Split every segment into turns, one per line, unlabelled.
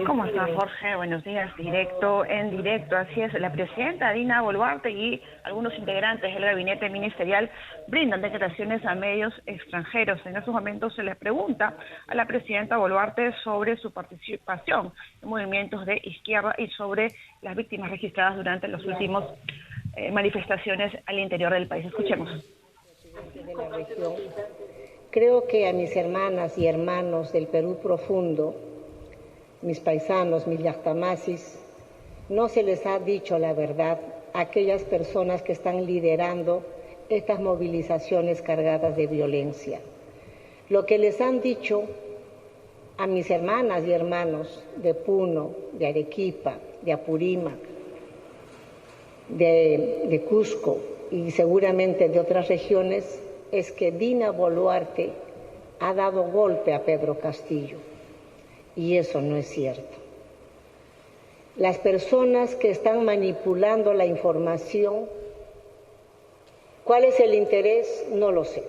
¿Cómo está, Jorge? Buenos días. En directo. Así es, la presidenta Dina Boluarte y algunos integrantes del gabinete ministerial brindan declaraciones a medios extranjeros. En estos momentos se le pregunta a la presidenta Boluarte sobre su participación en movimientos de izquierda y sobre las víctimas registradas durante las últimas manifestaciones al interior del país. Escuchemos.
De la región. Creo que a mis hermanas y hermanos del Perú profundo, mis paisanos, mis llactamasis, no se les ha dicho la verdad a aquellas personas que están liderando estas movilizaciones cargadas de violencia. Lo que les han dicho a mis hermanas y hermanos de Puno, de Arequipa, de Apurímac, de Cusco y seguramente de otras regiones es que Dina Boluarte ha dado golpe a Pedro Castillo. Y eso no es cierto. Las personas que están manipulando la información, ¿cuál es el interés? No lo sé.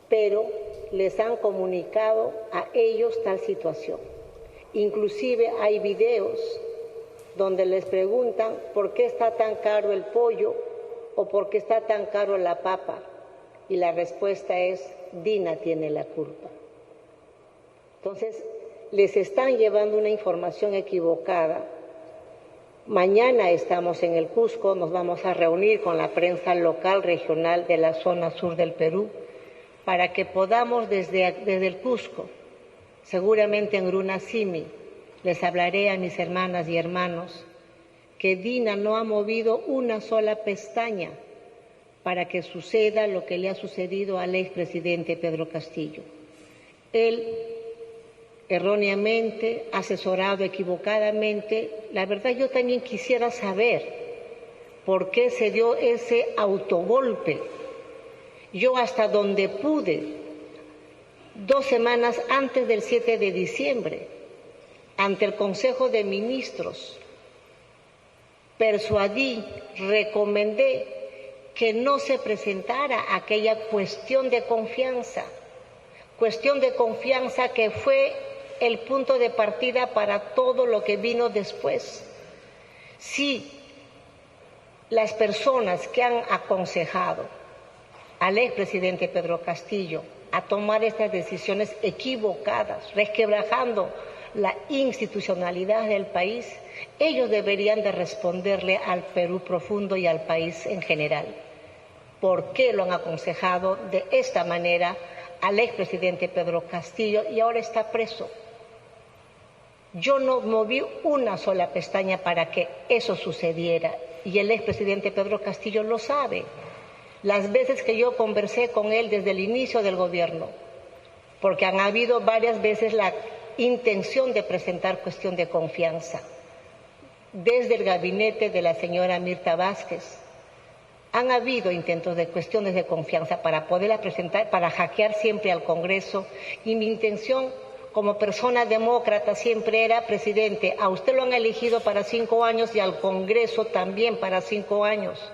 Pero les han comunicado a ellos tal situación. Inclusive hay videos donde les preguntan por qué está tan caro el pollo o por qué está tan caro la papa. Y la respuesta es, Dina tiene la culpa. Entonces, les están llevando una información equivocada. Mañana estamos en el Cusco, nos vamos a reunir con la prensa local, regional de la zona sur del Perú, para que podamos desde el Cusco, seguramente en Runasimi, les hablaré a mis hermanas y hermanos que Dina no ha movido una sola pestaña para que suceda lo que le ha sucedido al expresidente Pedro Castillo. Él, erróneamente, asesorado equivocadamente, la verdad yo también quisiera saber por qué se dio ese autogolpe. Yo hasta donde pude, 2 semanas antes del 7 de diciembre, ante el Consejo de Ministros, persuadí, recomendé que no se presentara aquella cuestión de confianza que fue el punto de partida para todo lo que vino después. Si las personas que han aconsejado al expresidente Pedro Castillo a tomar estas decisiones equivocadas, resquebrajando la institucionalidad del país, ellos deberían de responderle al Perú profundo y al país en general. ¿Por qué lo han aconsejado de esta manera al expresidente Pedro Castillo y ahora está preso? Yo no moví una sola pestaña para que eso sucediera y el expresidente Pedro Castillo lo sabe. Las veces que yo conversé con él desde el inicio del gobierno, porque han habido varias veces la intención de presentar cuestión de confianza. Desde el gabinete de la señora Mirta Vázquez han habido intentos de cuestiones de confianza para poderla presentar, para hackear siempre al Congreso, y mi intención como persona demócrata siempre era, presidente, a usted lo han elegido para 5 años y al Congreso también para 5 años.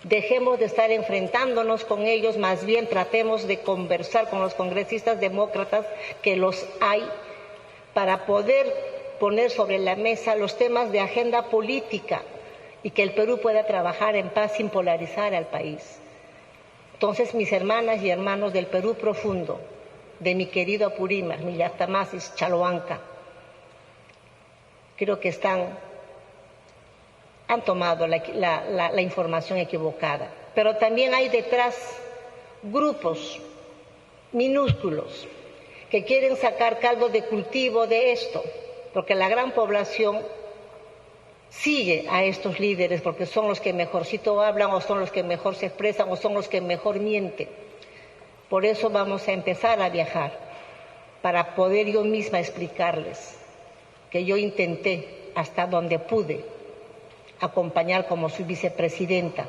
Dejemos de estar enfrentándonos con ellos, más bien tratemos de conversar con los congresistas demócratas, que los hay, para poder poner sobre la mesa los temas de agenda política y que el Perú pueda trabajar en paz sin polarizar al país. Entonces, mis hermanas y hermanos del Perú profundo, de mi querido Apurímac, mi Llactamasis, Chaloanca, creo que han tomado la información equivocada. Pero también hay detrás grupos minúsculos que quieren sacar caldo de cultivo de esto, porque la gran población sigue a estos líderes porque son los que mejorcito hablan o son los que mejor se expresan o son los que mejor mienten. Por eso vamos a empezar a viajar para poder yo misma explicarles que yo intenté hasta donde pude acompañar como su vicepresidenta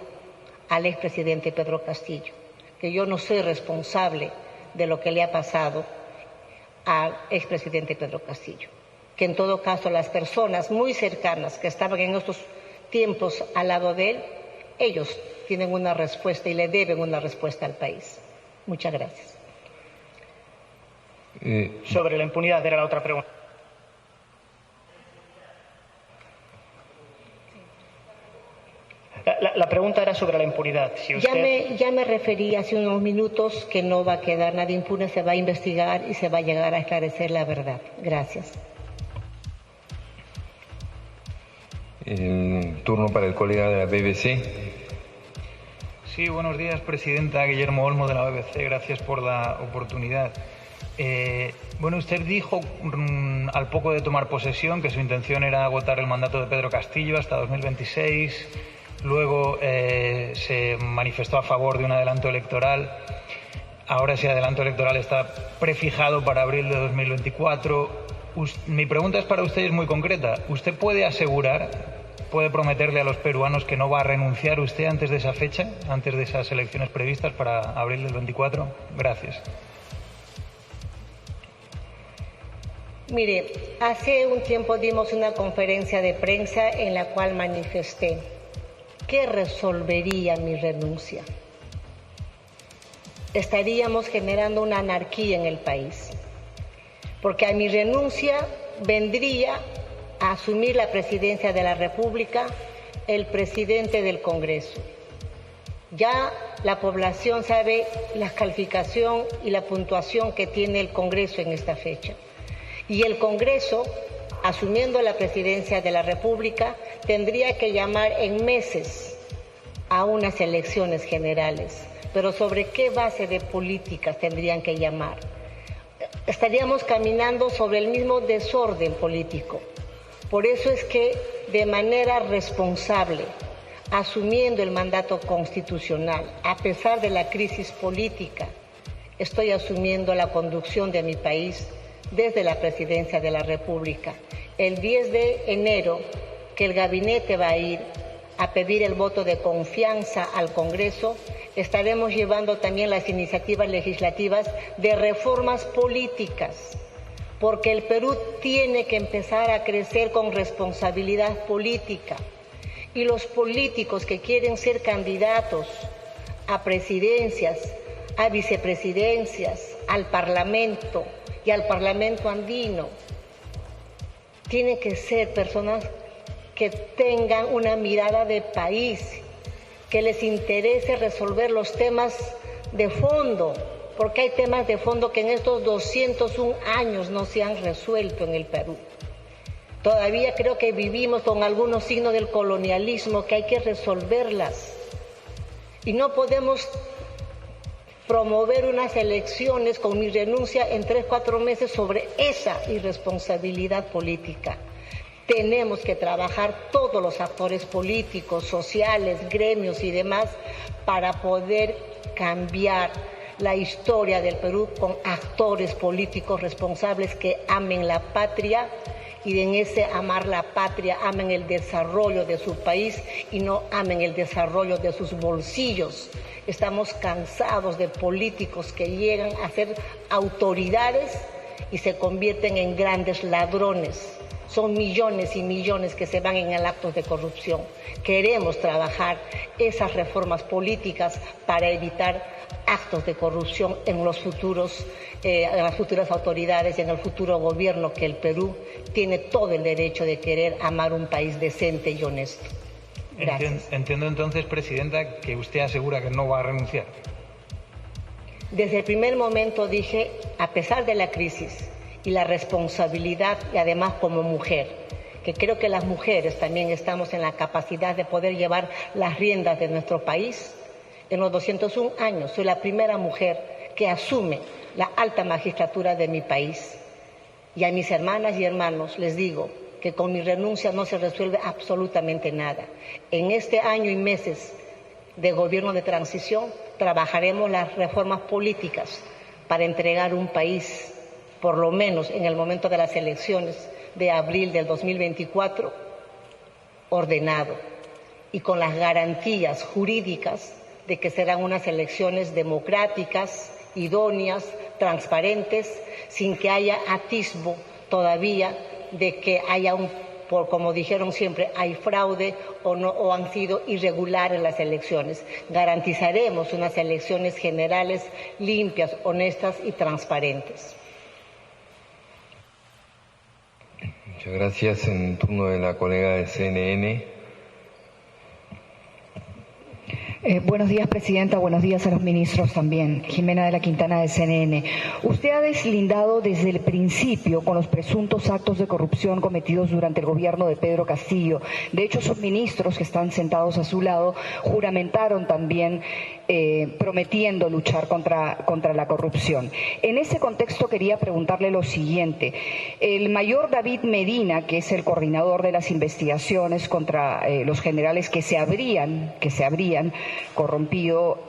al expresidente Pedro Castillo, que yo no soy responsable de lo que le ha pasado al expresidente Pedro Castillo, que en todo caso las personas muy cercanas que estaban en estos tiempos al lado de él, ellos tienen una respuesta y le deben una respuesta al país. Muchas gracias.
Sobre la impunidad era la otra pregunta. pregunta era sobre la impunidad. Si usted...
Ya me referí hace unos minutos que no va a quedar nadie impune, se va a investigar y se va a llegar a esclarecer la verdad. Gracias.
Turno para el colega de la BBC.
Sí, buenos días, presidenta. Guillermo Olmo, de la BBC. Gracias por la oportunidad. Bueno, usted dijo al poco de tomar posesión que su intención era agotar el mandato de Pedro Castillo hasta 2026. Luego se manifestó a favor de un adelanto electoral. Ahora ese adelanto electoral está prefijado para abril de 2024. Mi pregunta es para usted, es muy concreta. ¿Usted puede asegurar, puede prometerle a los peruanos que no va a renunciar usted antes de esa fecha, antes de esas elecciones previstas para abril del 24? Gracias.
Mire, hace un tiempo dimos una conferencia de prensa en la cual manifesté que resolvería mi renuncia. Estaríamos generando una anarquía en el país, porque a mi renuncia vendría a asumir la presidencia de la República el presidente del Congreso. Ya la población sabe la calificación y la puntuación que tiene el Congreso en esta fecha. Y el Congreso, asumiendo la presidencia de la República, tendría que llamar en meses a unas elecciones generales. Pero ¿sobre qué base de políticas tendrían que llamar? Estaríamos caminando sobre el mismo desorden político. Por eso es que de manera responsable, asumiendo el mandato constitucional, a pesar de la crisis política, estoy asumiendo la conducción de mi país desde la presidencia de la República. El 10 de enero, que el gabinete va a ir a pedir el voto de confianza al Congreso, estaremos llevando también las iniciativas legislativas de reformas políticas, porque el Perú tiene que empezar a crecer con responsabilidad política. Y los políticos que quieren ser candidatos a presidencias, a vicepresidencias, al Parlamento y al Parlamento andino, tienen que ser personas que tengan una mirada de país, que les interese resolver los temas de fondo, porque hay temas de fondo que en estos 201 años no se han resuelto en el Perú. Todavía creo que vivimos con algunos signos del colonialismo que hay que resolverlas. Y no podemos promover unas elecciones con mi renuncia en 3-4 meses sobre esa irresponsabilidad política. Tenemos que trabajar todos los actores políticos, sociales, gremios y demás para poder cambiar la historia del Perú con actores políticos responsables que amen la patria y en ese amar la patria amen el desarrollo de su país y no amen el desarrollo de sus bolsillos. Estamos cansados de políticos que llegan a ser autoridades y se convierten en grandes ladrones. Son millones y millones que se van en actos de corrupción. Queremos trabajar esas reformas políticas para evitar actos de corrupción en los futuros, en las futuras autoridades y en el futuro gobierno, que el Perú tiene todo el derecho de querer amar un país decente y honesto. Gracias.
Entiendo entonces, presidenta, que usted asegura que no va a renunciar.
Desde el primer momento dije, a pesar de la crisis y la responsabilidad, y además como mujer, que creo que las mujeres también estamos en la capacidad de poder llevar las riendas de nuestro país. En los 201 años soy la primera mujer que asume la alta magistratura de mi país. Y a mis hermanas y hermanos les digo que con mi renuncia no se resuelve absolutamente nada. En este año y meses de gobierno de transición trabajaremos las reformas políticas para entregar un país, por lo menos en el momento de las elecciones de abril del 2024, ordenado y con las garantías jurídicas de que serán unas elecciones democráticas, idóneas, transparentes, sin que haya atisbo todavía de que haya como dijeron siempre, hay fraude o han sido irregulares las elecciones. Garantizaremos unas elecciones generales limpias, honestas y transparentes.
Muchas gracias. En turno de la colega de CNN.
Buenos días, Presidenta. Buenos días a los ministros también. Jimena de la Quintana, de CNN. Usted ha deslindado desde el principio con los presuntos actos de corrupción cometidos durante el gobierno de Pedro Castillo. De hecho, sus ministros que están sentados a su lado juramentaron también prometiendo luchar contra la corrupción. En ese contexto quería preguntarle lo siguiente. El mayor David Medina, que es el coordinador de las investigaciones contra los generales que se habrían corrompido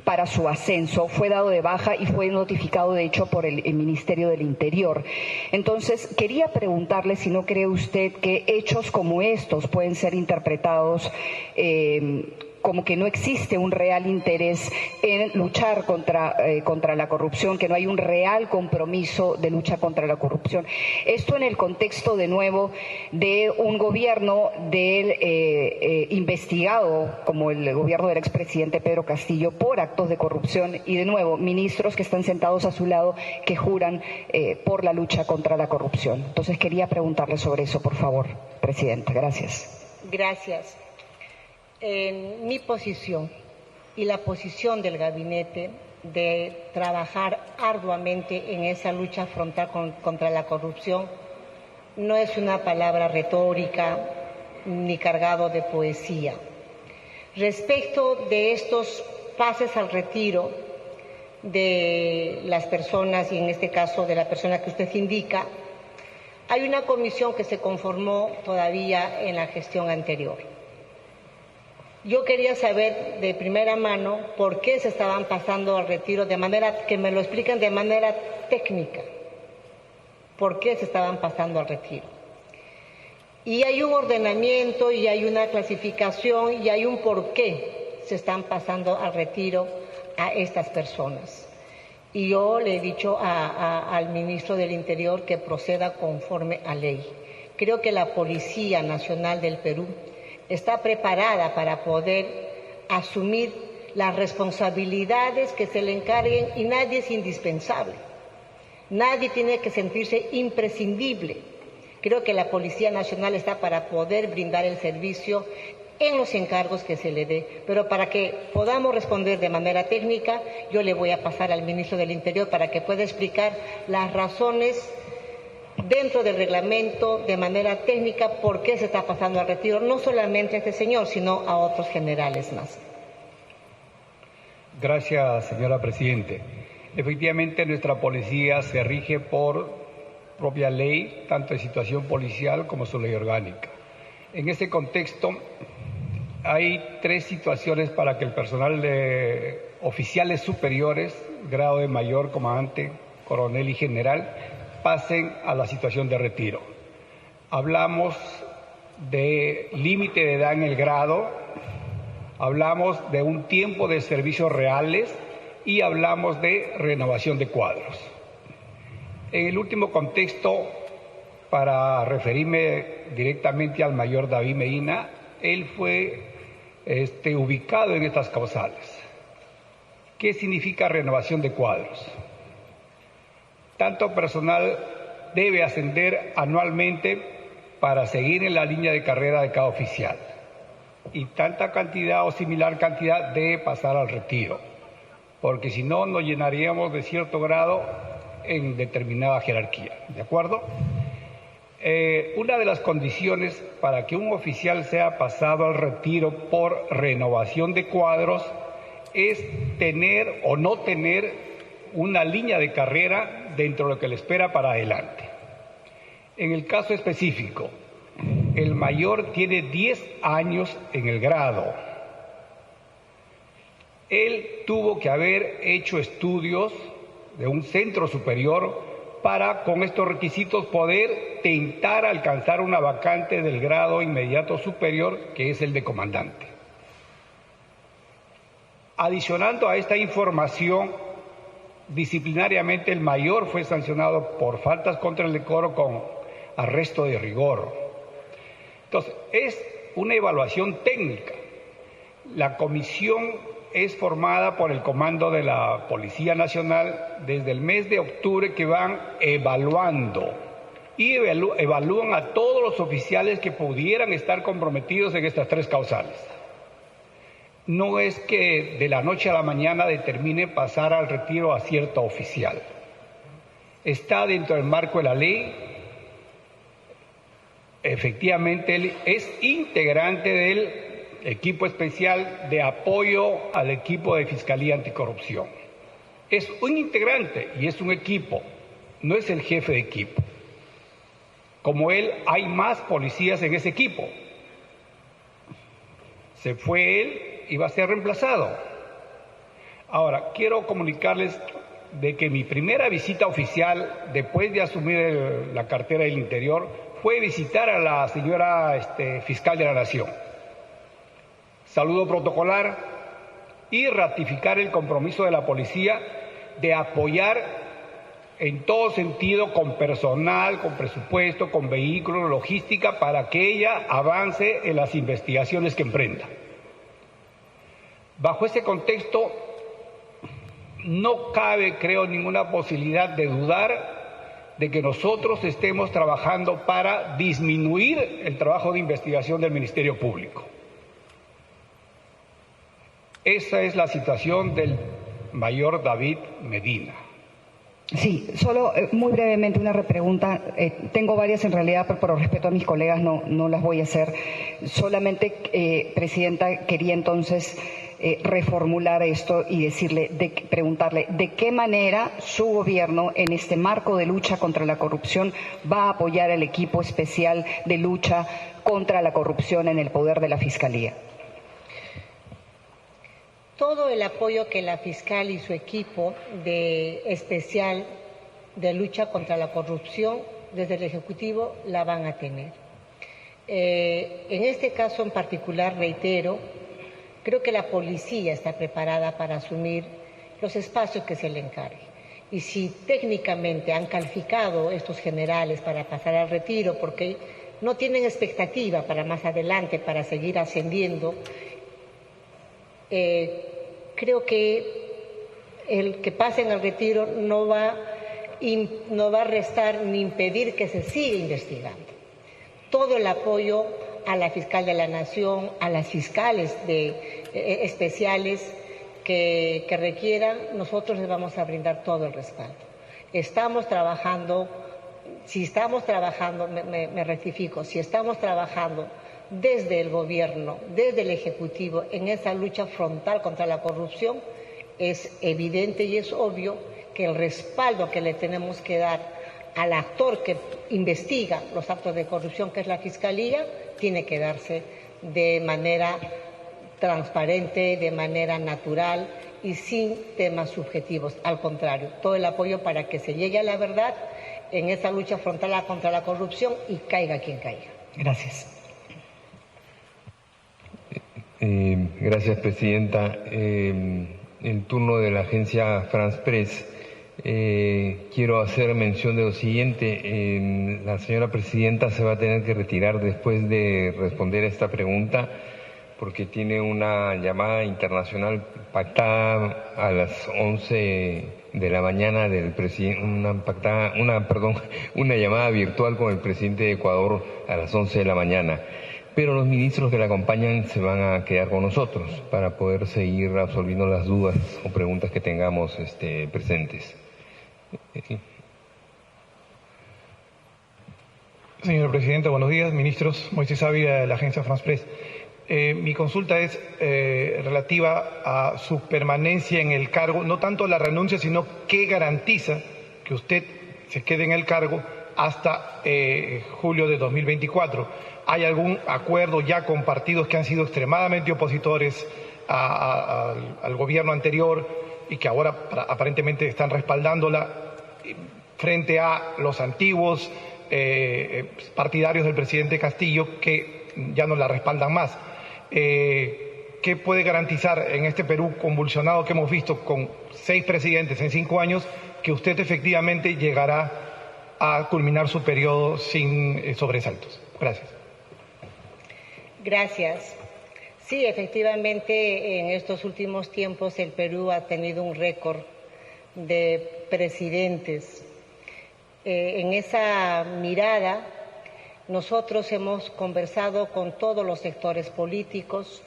para su ascenso, fue dado de baja y fue notificado de hecho por el Ministerio del Interior. Entonces, quería preguntarle si no cree usted que hechos como estos pueden ser interpretados como que no existe un real interés en luchar contra la corrupción, que no hay un real compromiso de lucha contra la corrupción. Esto en el contexto, de nuevo, de un gobierno investigado, como el gobierno del expresidente Pedro Castillo, por actos de corrupción y, de nuevo, ministros que están sentados a su lado que juran por la lucha contra la corrupción. Entonces, quería preguntarle sobre eso, por favor, Presidenta. Gracias.
Gracias. En mi posición y la posición del gabinete de trabajar arduamente en esa lucha frontal contra la corrupción no es una palabra retórica ni cargado de poesía. Respecto de estos pases al retiro de las personas, y en este caso de la persona que usted indica, hay una comisión que se conformó todavía en la gestión anterior. Yo quería saber de primera mano por qué se estaban pasando al retiro, de manera que me lo expliquen de manera técnica, por qué se estaban pasando al retiro. Y hay un ordenamiento y hay una clasificación y hay un por qué se están pasando al retiro a estas personas. Y yo le he dicho al ministro del Interior que proceda conforme a ley. Creo que la Policía Nacional del Perú está preparada para poder asumir las responsabilidades que se le encarguen y nadie es indispensable. Nadie tiene que sentirse imprescindible. Creo que la Policía Nacional está para poder brindar el servicio en los encargos que se le dé. Pero para que podamos responder de manera técnica, yo le voy a pasar al ministro del Interior para que pueda explicar las razones dentro del reglamento de manera técnica por qué se está pasando al retiro, no solamente a este señor, sino a otros generales más.
Gracias, señora Presidente. Efectivamente, nuestra policía se rige por propia ley, tanto de situación policial como su ley orgánica. En este contexto, hay 3 situaciones para que el personal de oficiales superiores, grado de mayor, comandante, coronel y general, pasen a la situación de retiro. Hablamos de límite de edad en el grado, hablamos de un tiempo de servicios reales y hablamos de renovación de cuadros. En el último contexto, para referirme directamente al mayor David Medina, él fue ubicado en estas causales. ¿Qué significa renovación de cuadros? Tanto personal debe ascender anualmente para seguir en la línea de carrera de cada oficial. Y tanta cantidad o similar cantidad debe pasar al retiro, porque si no nos llenaríamos de cierto grado en determinada jerarquía. ¿De acuerdo? Una de las condiciones para que un oficial sea pasado al retiro por renovación de cuadros es tener o no tener una línea de carrera dentro de lo que le espera para adelante. En el caso específico, el mayor tiene 10 años en el grado. Él tuvo que haber hecho estudios de un centro superior para, con estos requisitos, poder tentar alcanzar una vacante del grado inmediato superior, que es el de comandante. Adicionando a esta información, disciplinariamente el mayor fue sancionado por faltas contra el decoro con arresto de rigor. Entonces, es una evaluación técnica. La comisión es formada por el comando de la Policía Nacional desde el mes de octubre, que van evaluando y evalúan a todos los oficiales que pudieran estar comprometidos en estas 3 causales. no es que de la noche a la mañana determine pasar al retiro a cierto oficial. Está dentro del marco de la ley. Efectivamente, él es integrante del equipo especial de apoyo al equipo de Fiscalía Anticorrupción. Es un integrante y es un equipo, no es el jefe de equipo. Como él, hay más policías en ese equipo. Se fue él y va a ser reemplazado. Ahora, quiero comunicarles de que mi primera visita oficial, después de asumir la cartera del Interior, fue visitar a la señora fiscal de la Nación. Saludo protocolar y ratificar el compromiso de la policía de apoyar en todo sentido, con personal, con presupuesto, con vehículos, logística, para que ella avance en las investigaciones que emprenda. Bajo ese contexto, no cabe, creo, ninguna posibilidad de dudar de que nosotros estemos trabajando para disminuir el trabajo de investigación del Ministerio Público. Esa es la situación del mayor David Medina.
Sí, solo muy brevemente una repregunta. Tengo varias en realidad, pero por respeto a mis colegas no las voy a hacer. Solamente, Presidenta, quería entonces reformular esto y preguntarle de qué manera su gobierno, en este marco de lucha contra la corrupción, va a apoyar al equipo especial de lucha contra la corrupción en el poder de la Fiscalía.
Todo el apoyo que la fiscal y su equipo especial de lucha contra la corrupción desde el Ejecutivo la van a tener. En este caso en particular, reitero, creo que la policía está preparada para asumir los espacios que se le encargue. Y si técnicamente han calificado estos generales para pasar al retiro porque no tienen expectativa para más adelante, para seguir ascendiendo, creo que el que pasen al retiro no va a restar ni impedir que se siga investigando. Todo el apoyo a la fiscal de la Nación, a las fiscales especiales que requieran, nosotros les vamos a brindar todo el respaldo. Estamos trabajando, me rectifico, si estamos trabajando desde el Gobierno, desde el Ejecutivo, en esa lucha frontal contra la corrupción, es evidente y es obvio que el respaldo que le tenemos que dar al actor que investiga los actos de corrupción, que es la Fiscalía, tiene que darse de manera transparente, de manera natural y sin temas subjetivos. Al contrario, todo el apoyo para que se llegue a la verdad en esa lucha frontal contra la corrupción y caiga quien caiga.
Gracias.
Gracias, Presidenta. El turno de la agencia France Press. Quiero hacer mención de lo siguiente. La señora Presidenta se va a tener que retirar después de responder a esta pregunta porque tiene una llamada internacional pactada a las 11 de la mañana del presidente, una llamada virtual con el presidente de Ecuador a las 11 de la mañana. Pero los ministros que la acompañan se van a quedar con nosotros para poder seguir absolviendo las dudas o preguntas que tengamos presentes.
Señor Presidente, buenos días. Ministros, Moisés Ávila de la agencia France Press. Mi consulta es relativa a su permanencia en el cargo, no tanto la renuncia, sino qué garantiza que usted se quede en el cargo hasta julio de 2024. ¿Hay algún acuerdo ya con partidos que han sido extremadamente opositores al gobierno anterior y que ahora aparentemente están respaldándola frente a los antiguos partidarios del presidente Castillo que ya no la respaldan más? ¿Qué puede garantizar en este Perú convulsionado que hemos visto con 6 presidentes en 5 años que usted efectivamente llegará a culminar su periodo sin sobresaltos? Gracias.
Gracias. Sí, efectivamente, en estos últimos tiempos el Perú ha tenido un récord de presidentes. En esa mirada, nosotros hemos conversado con todos los sectores políticos.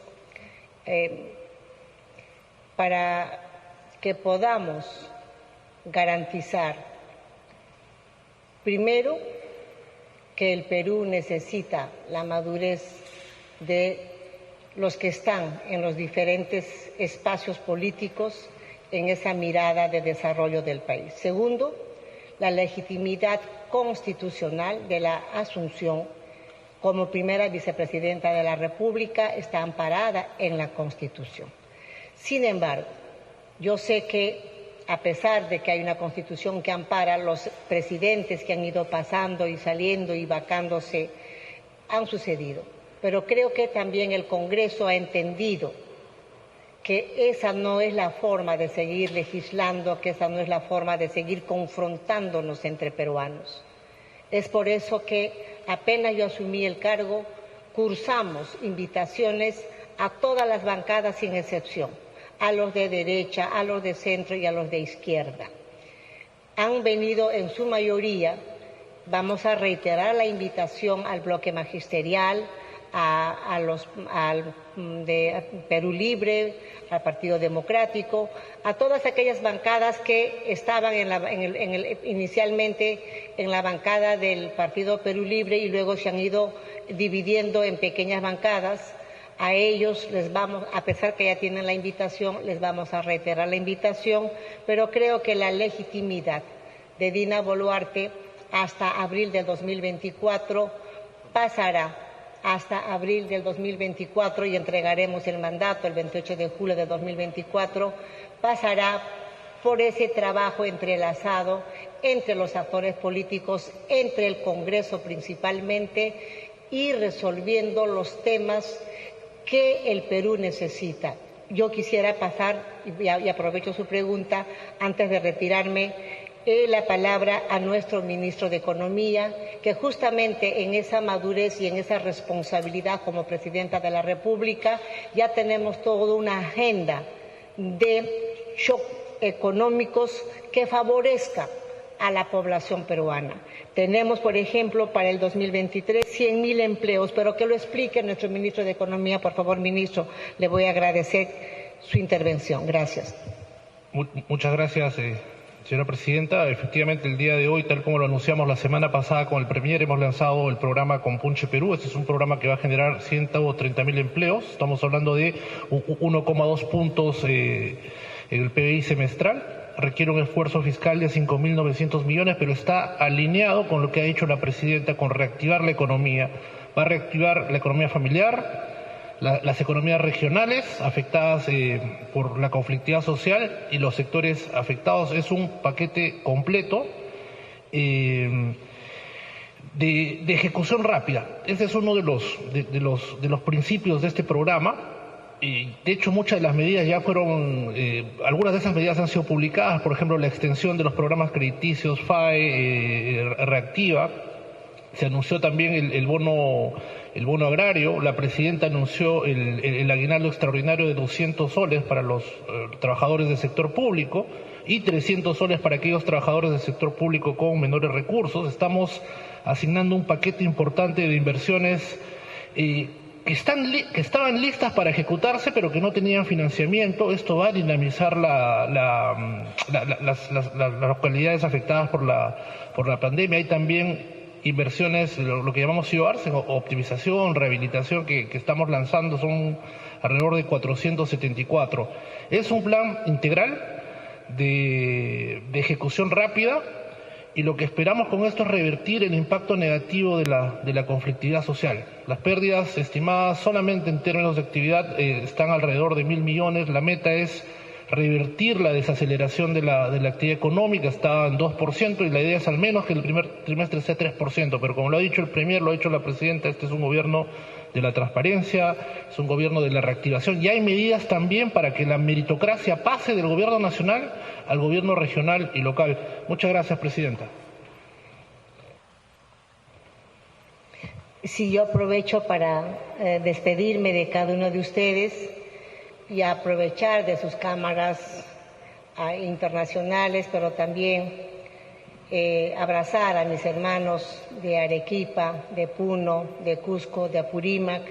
para que podamos garantizar, primero, que el Perú necesita la madurez de los que están en los diferentes espacios políticos en esa mirada de desarrollo del país. Segundo, la legitimidad constitucional de la Asunción como primera vicepresidenta de la República está amparada en la Constitución. Sin embargo, yo sé que a pesar de que hay una Constitución que ampara, los presidentes que han ido pasando y saliendo y vacándose han sucedido. Pero creo que también el Congreso ha entendido que esa no es la forma de seguir legislando, que esa no es la forma de seguir confrontándonos entre peruanos. Es por eso que apenas yo asumí el cargo, cursamos invitaciones a todas las bancadas sin excepción, a los de derecha, a los de centro y a los de izquierda. Han venido en su mayoría, vamos a reiterar la invitación al bloque magisterial, al de Perú Libre, al Partido Democrático, a todas aquellas bancadas que estaban inicialmente en la bancada del Partido Perú Libre y luego se han ido dividiendo en pequeñas bancadas. A ellos les vamos, a pesar que ya tienen la invitación, les vamos a reiterar la invitación, pero creo que la legitimidad de Dina Boluarte hasta abril del 2024 pasará hasta abril del 2024 y entregaremos el mandato el 28 de julio de 2024, pasará por ese trabajo entrelazado entre los actores políticos, entre el Congreso principalmente, y resolviendo los temas que el Perú necesita. Yo quisiera pasar, y aprovecho su pregunta, antes de retirarme, la palabra a nuestro ministro de Economía, que justamente en esa madurez y en esa responsabilidad como presidenta de la República ya tenemos toda una agenda de shock económicos que favorezca a la población peruana. Tenemos, por ejemplo, para el 2023 100.000 empleos, pero que lo explique nuestro ministro de Economía. Por favor, ministro, le voy a agradecer su intervención. Gracias.
Muchas gracias, señora presidenta. Efectivamente, el día de hoy, tal como lo anunciamos la semana pasada con el Premier, hemos lanzado el programa Compunche Perú. Este es un programa que va a generar 130.000 empleos. Estamos hablando de 1,2 puntos en el PBI semestral. Requiere un esfuerzo fiscal de 5.900 millones, pero está alineado con lo que ha dicho la presidenta, con reactivar la economía. Va a reactivar la economía familiar, las economías regionales afectadas por la conflictividad social y los sectores afectados. Es un paquete completo de ejecución rápida. Ese es uno de los principios de este programa. Y de hecho, muchas de las medidas ya fueron, algunas de esas medidas han sido publicadas, por ejemplo, la extensión de los programas crediticios FAE, Reactiva. Se anunció también el bono agrario. La presidenta anunció el aguinaldo extraordinario de 200 soles para los trabajadores del sector público y 300 soles para aquellos trabajadores del sector público con menores recursos. Estamos asignando un paquete importante de inversiones que estaban listas para ejecutarse, pero que no tenían financiamiento. Esto va a dinamizar las localidades afectadas por la pandemia. Hay también inversiones, lo que llamamos CIOARS, optimización, rehabilitación, que estamos lanzando, son alrededor de 474. Es un plan integral de ejecución rápida, y lo que esperamos con esto es revertir el impacto negativo de la conflictividad social. Las pérdidas estimadas solamente en términos de actividad están alrededor de 1.000 millones. La meta es revertir la desaceleración de la actividad económica. Está en 2% y la idea es al menos que el primer trimestre sea 3%, pero como lo ha dicho el Premier, lo ha dicho la presidenta, este es un gobierno de la transparencia, es un gobierno de la reactivación, y hay medidas también para que la meritocracia pase del gobierno nacional al gobierno regional y local. Muchas gracias, presidenta.
Sí, yo aprovecho para despedirme de cada uno de ustedes y aprovechar de sus cámaras internacionales, pero también abrazar a mis hermanos de Arequipa, de Puno, de Cusco, de Apurímac.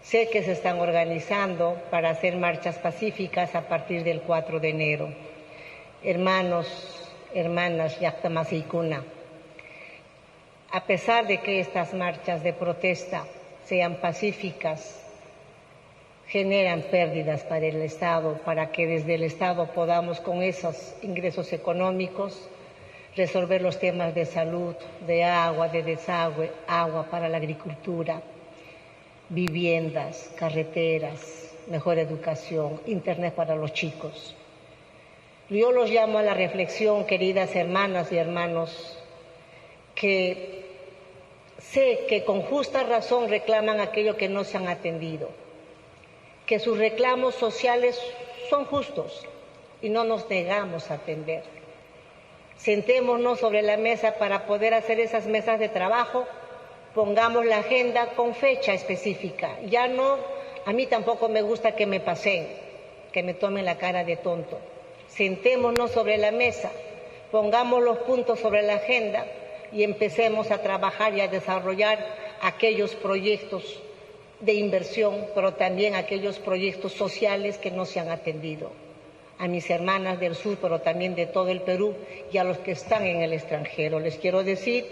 Sé que se están organizando para hacer marchas pacíficas a partir del 4 de enero. Hermanos, hermanas, Llactamasiicuna, a pesar de que estas marchas de protesta sean pacíficas, generan pérdidas para el Estado, para que desde el Estado podamos con esos ingresos económicos resolver los temas de salud, de agua, de desagüe, agua para la agricultura, viviendas, carreteras, mejor educación, internet para los chicos. Yo los llamo a la reflexión, queridas hermanas y hermanos, que sé que con justa razón reclaman aquello que no se han atendido, que sus reclamos sociales son justos y no nos negamos a atender. Sentémonos sobre la mesa para poder hacer esas mesas de trabajo, pongamos la agenda con fecha específica. Ya no, a mí tampoco me gusta que me paseen, que me tomen la cara de tonto. Sentémonos sobre la mesa, pongamos los puntos sobre la agenda y empecemos a trabajar y a desarrollar aquellos proyectos de inversión, pero también aquellos proyectos sociales que no se han atendido. A mis hermanas del sur, pero también de todo el Perú, y a los que están en el extranjero, les quiero decir,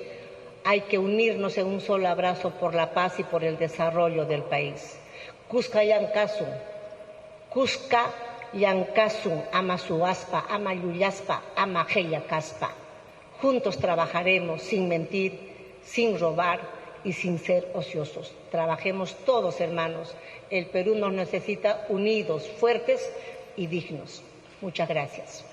hay que unirnos en un solo abrazo por la paz y por el desarrollo del país. Cusca Yancasun, Cusca Yancasun, ama Suaspa, ama Yuyaspa, ama Caspa. Juntos trabajaremos sin mentir, sin robar y sin ser ociosos. Trabajemos todos, hermanos. El Perú nos necesita unidos, fuertes y dignos. Muchas gracias.